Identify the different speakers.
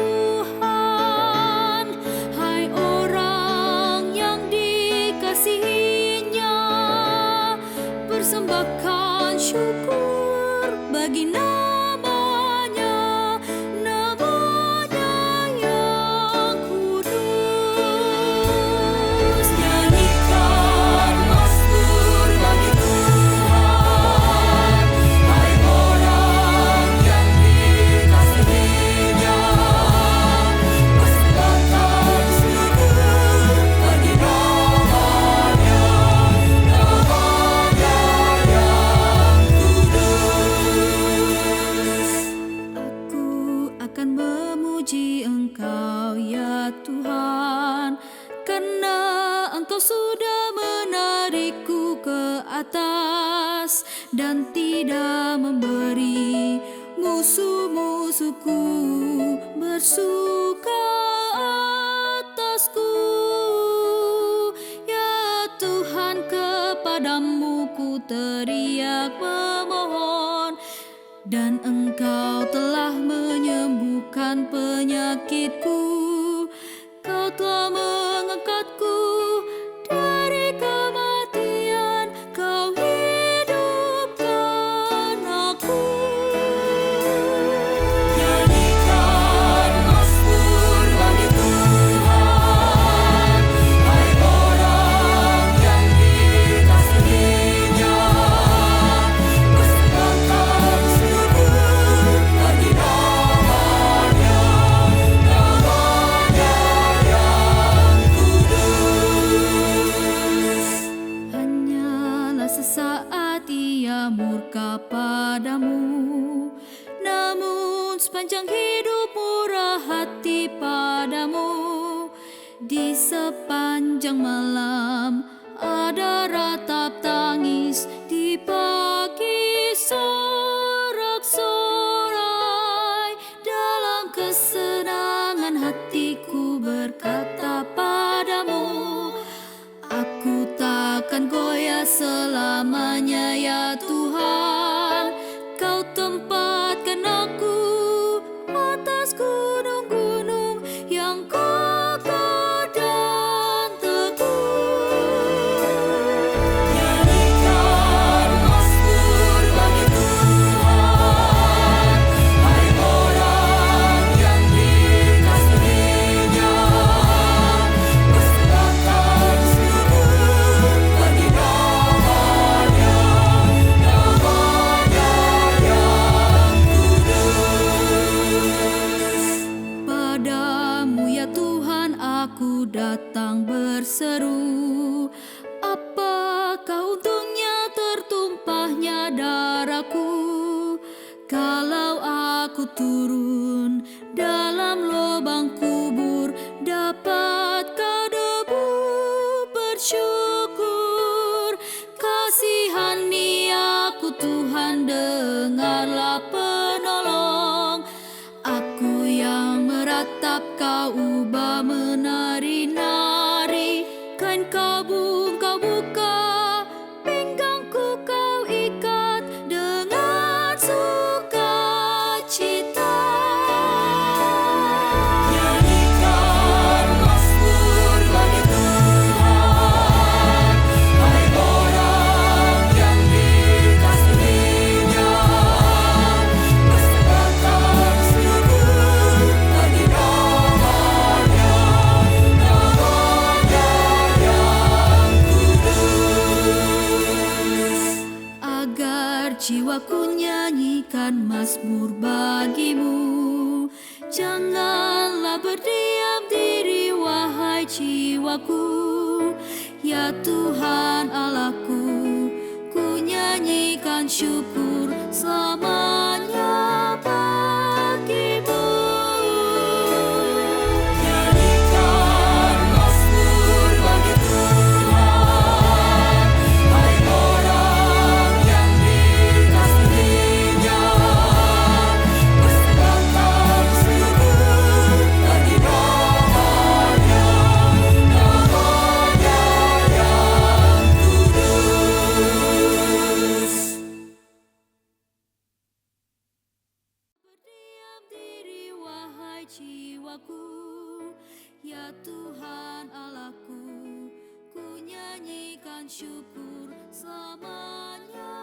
Speaker 1: Tuhan. Hai orang yang dikasihi-Nya, persembahkan syukur bagi namanya, namanya yang kudus. Nyanyikan mazmur bagi Tuhan, hai orang yang dikasihi-Nya, persembahkan syukur bagi namanya, namanya yang kudus. Aku akan memuji Engkau ya Tuhan, karena Engkau sudah menarikku ke atas dan tidak memberi musuh-musuhku bersuka atasku. Ya Tuhan, kepadamu ku teriak memohon, dan Engkau telah menyembuhkan penyakitku. Kau telah mengangkatku dari kematian, Kau hidupkan aku. Nyanyikan mazmur bagi Tuhan, hai orang yang dikasihi-Nya, persembahkan syukur bagi namanya, namanya yang kudus. Hanyalah sesaat Ia murka padamu, namun sepanjang hidup murah hati padamu. Di sepanjang malam ada ratap tangis, di pagi sorak-sorai. Dalam kesenangan hatiku berkata padamu, aku takkan goyah selamanya ya Tuhan. Kau tempatkan aku atas gunung-gunung yang kokoh dan teguh. Nyanyikan mazmur bagi Tuhan, hai orang yang dikasihi-Nya, persembahkan syukur bagi namanya, namanya yang kudus. Padamu ya Tuhan aku datang berseru, apakah untungnya tertumpahnya darahku, kalau aku turun dalam lubang kubur, dapatkah debu bersyukur. Kasihani aku Tuhan, dengarlah penolong. Aku yang meratap Kau ubah menari-nari, kain kabung Kau buka, pinggangku Kau ikat dengan sukacita. Nyanyikan mazmur bagi Tuhan, hai orang yang dikasihi-Nya, persembahkan syukur bagi namanya, namanya yang kudus. Agar jiwaku nyanyikan mazmur bagimu, janganlah berdiam diri wahai jiwaku. Ya Tuhan Allahku, ku nyanyikan syukur selamanya bagimu. Nyanyikan mazmur bagi Tuhan, hai orang yang dikasihi-Nya, persembahkan syukur bagi namanya, namanya yang kudus.
Speaker 2: hai jiwaku. Ya Tuhan Allahku, ku nyanyikan syukur selamanya.